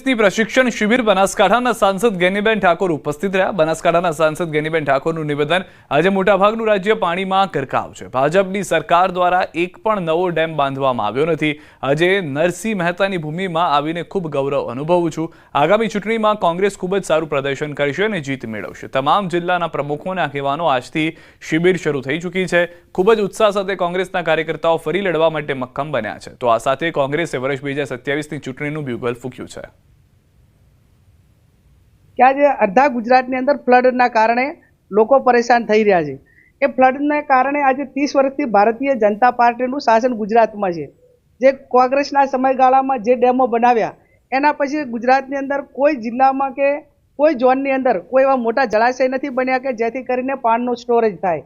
પોલીસની પ્રશિક્ષણ શિબિર બનાસકાંઠાના સાંસદ ગેનીબેન ઠાકોર ઉપસ્થિત રહ્યા। બનાસકાંઠાના સાંસદ ગેનીબેન ઠાકોરનું નિવેદન, આજે મોટાભાગનું રાજ્ય પાણીમાં ગરકાવ છે। ભાજપની સરકાર દ્વારા એક પણ નવો ડેમ બાંધવામાં આવ્યો નથી। આજે નરસિંહ મહેતાની ભૂમિમાં આવીને ખૂબ ગૌરવ અનુભવું છું। આગામી ચૂંટણીમાં કોંગ્રેસ ખૂબ જ સારું પ્રદર્શન કરશે અને જીત મેળવશે। તમામ જિલ્લાના પ્રમુખોને આગેવાનો આજથી શિબિર શરૂ થઈ ચૂકી છે। ખૂબ જ ઉત્સાહ સાથે કોંગ્રેસના કાર્યકર્તાઓ ફરી લડવા માટે મક્કમ બન્યા છે। તો આ સાથે કોંગ્રેસે વર્ષ 2027ની ચૂંટણીનું બ્યુગલ ફૂક્યું છે। કે આજે અડધા ગુજરાતની અંદર ફ્લડના કારણે લોકો પરેશાન થઈ રહ્યા છે। એ ફ્લડના કારણે આજે 30 વર્ષથી ભારતીય જનતા પાર્ટીનું શાસન ગુજરાતમાં છે। જે કોંગ્રેસના સમયગાળામાં જે ડેમો બનાવ્યા એના પછી ગુજરાતની અંદર કોઈ જિલ્લામાં કે કોઈ ઝોનની અંદર કોઈ એવા મોટા જળાશય નથી બન્યા કે જેથી કરીને પાણીનો સ્ટોરેજ થાય।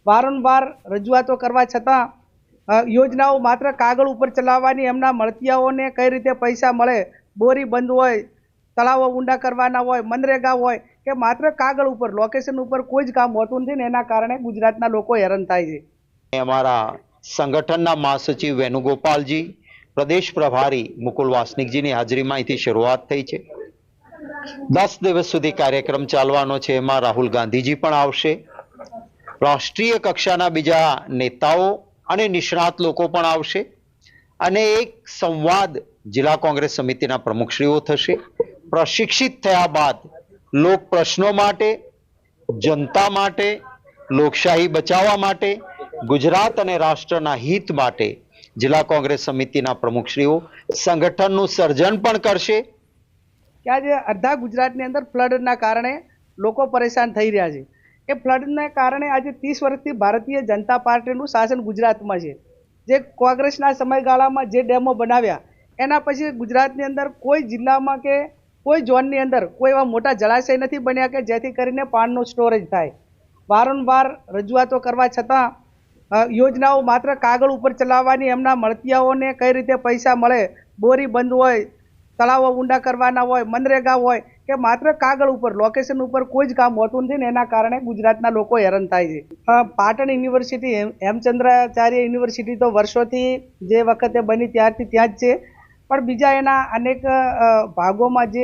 વારંવાર રજૂઆતો કરવા છતાં યોજનાઓ માત્ર કાગળ ઉપર ચલાવવાની, એમના મળતિયાઓને કઈ રીતે પૈસા મળે, બોરી બંધ હોય, તળાવો ઊંડા કરવાના હોય, મનરેગા હોય કે માત્ર કાગળ ઉપર લોકેશન ઉપર કોઈ જ કામ હોતું નથી ને એના કારણે ગુજરાતના લોકો હેરાન થાય છે। અમારા સંગઠનના મહાસચિવ વેણુગોપાલજી, પ્રદેશ પ્રભારી મુકુલ વાસનિકજીની હાજરીમાં અહીંથી શરૂઆત થઈ છે। 10 દિવસ સુધી કાર્યક્રમ ચાલવાનો છે। એમાં રાહુલ ગાંધીજી પણ આવશે, રાષ્ટ્રીય કક્ષાના બીજા નેતાઓ અને નિષ્ણાત લોકો પણ આવશે અને એક સંવાદ જિલ્લા કોંગ્રેસ સમિતિના પ્રમુખશ્રીઓ થશે। પ્રશિક્ષિત થયા બાદ લોક પ્રશ્નો માટે, જનતા માટે, લોકશાહી બચાવવા માટે, ગુજરાત અને રાષ્ટ્રના હિત માટે જિલ્લા કોંગ્રેસ સમિતિના પ્રમુખશ્રીઓ સંગઠનનું સર્જન પણ કરશે। કે આજે અડધા ગુજરાતની અંદર ફ્લડના કારણે લોકો પરેશાન થઈ રહ્યા છે। એ ફ્લડના કારણે આજે 30 વર્ષથી ભારતીય જનતા પાર્ટીનું શાસન ગુજરાતમાં છે। જે કોંગ્રેસના સમયગાળામાં જે ડેમો બનાવ્યા એના પછી ગુજરાતની અંદર કોઈ જિલ્લામાં કે કોઈ ઝોનની અંદર કોઈ એવા મોટા જળાશય નથી બન્યા કે જેથી કરીને પાણીનો સ્ટોરેજ થાય। વારંવાર રજૂઆતો કરવા છતાં યોજનાઓ માત્ર કાગળ ઉપર ચલાવવાની, એમના મળતિયાઓને કઈ રીતે પૈસા મળે, બોરી બંધ હોય, તળાવો ઊંડા કરવાના હોય, મનરેગા હોય કે માત્ર કાગળ ઉપર લોકેશન ઉપર કોઈ જ કામ હોતું નથી ને એના કારણે ગુજરાતના લોકો હેરાન થાય છે। પાટણ યુનિવર્સિટી, હેમચંદ્રાચાર્ય યુનિવર્સિટી તો વર્ષોથી જે વખતે બની ત્યારથી ત્યાં જ છે, પણ બીજા એના અનેક ભાગોમાં જે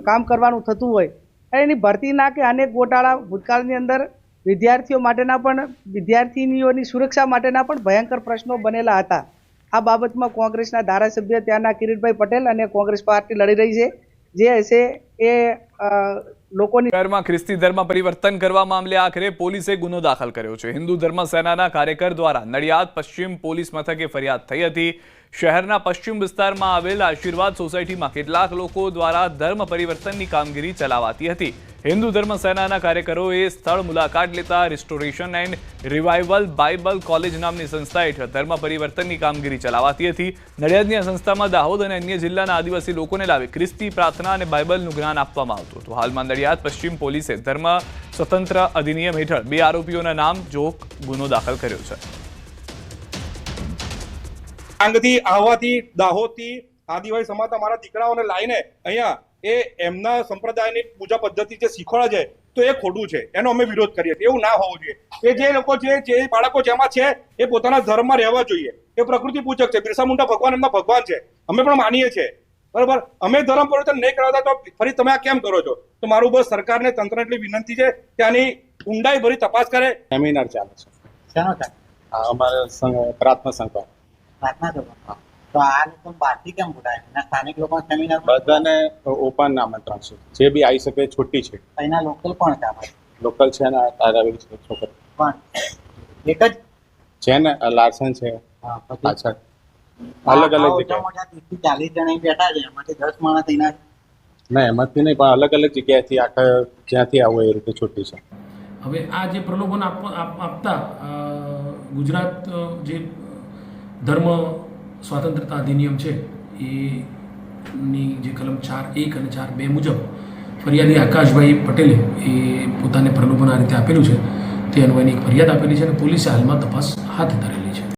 કામ કરવાનું થતું હોય એની ભરતીના કે અનેક ગોટાળા ભૂતકાળની અંદર વિદ્યાર્થીઓ માટેના પણ, વિદ્યાર્થીનીઓની સુરક્ષા માટેના પણ ભયંકર પ્રશ્નો બનેલા હતા। આ બાબતમાં કોંગ્રેસના ધારાસભ્ય ત્યાંના કિરીટભાઈ પટેલ અને કોંગ્રેસ પાર્ટી લડી રહી છે। જે હશે એ લોકોની શહેરમાં ખ્રિસ્તી ધર્મ પરિવર્તન કરવા મામલે આખરે પોલીસે ગુનો દાખલ કર્યો છે। હિન્દુ ધર્મ સેનાના કાર્યકર દ્વારા નડિયાદ પશ્ચિમ પોલીસ મથકે ફરિયાદ થઈ હતી। શહેરના પશ્ચિમ વિસ્તારમાં આવેલ આશીર્વાદ સોસાયટીમાં કેટલાક લોકો દ્વારા ધર્મ પરિવર્તનની કામગીરી ચલાવાતી હતી। હિન્દુ ધર્મ સેનાના કાર્યકરોએ સ્થળ મુલાકાત લેતા restoration and revival Bible college નામની સંસ્થા હેઠળ ધર્મ પરિવર્તનની કામગીરી ચલાવાતી હતી। નડિયાદની આ સંસ્થામાં દાહોદ અને અન્ય જિલ્લાના આદિવાસી લોકોને લાવી ખ્રિસ્તી પ્રાર્થના અને બાઇબલનું જ્ઞાન આપવામાં આવતું હતું। હાલમાં નડિયાદ પશ્ચિમ પોલીસે ધર્મ સ્વતંત્ર અધિનિયમ હેઠળ 2 આરોપીઓના નામ જોગ ગુનો દાખલ કર્યો છે। આંગથી, આહવાથી, દાહોદથી આદિવાસી સમાજના મારા દીકરાઓને લાવીને અહીંયા એ એમના સંપ્રદાયની પૂજા પદ્ધતિ જે શીખવાડે છે તો એ ખોટું છે, એનો અમે વિરોધ કરીએ છીએ। એવું ના હોવું જોઈએ। એ જે લોકો છે, જે બાળકો જેમાં છે એ પોતાના ધર્મમાં રહેવા જોઈએ। એ પ્રકૃતિ પૂજક છે, બિરસા મુંડા ભગવાન એમના ભગવાન છે, અમે પણ માનીએ છીએ, બરાબર। અમે ધર્મ પરિવર્તન નહીં કરાવતા તો ફરી તમે આ કેમ કરો છો? તો મારું બસ સરકારને, તંત્રને એટલી વિનંતી છે કે આની ઊંડાઈ ભરી તપાસ કરે। સેમિનાર ચાલે છે, શેનો ચાલે? અમારે પ્રાર્થના સંઘ પ્રાર્થના સભા। તો આ લોકો બહારથી કેમ બોલાય? સ્થાનિક લોકો સેમિનાર બધાને ઓપન આમંત્રણ છે, જે બી આવી શકે છૂટી છે। અહીંના લોકલ કોણ છે? લોકલ છે ને તારાવી છોકરી કોણ? એક જ છે ને, લાર્સન છે, પાછળ અલગ અલગ જગ્યાએ 30-40 જણા બેઠા છે, એમાંથી 10 માણસ અહીંના ના, એમાંથી નહીં, પણ અલગ અલગ જગ્યાએથી આખા જ્યાંથી આવો એ રીતે છૂટી છે। હવે આ જે પ્રલોભન આપતા ગુજરાત જે ધર્મ સ્વાતંત્રતા અધિનિયમ છે એની જે કલમ 4(1) અને 4(2) મુજબ ફરિયાદી આકાશભાઈ પટેલે એ પોતાને પ્રલોભન આ રીતે આપેલું છે તે અન્વયની એક ફરિયાદ આપેલી છે અને પોલીસે હાલમાં તપાસ હાથ ધરેલી છે।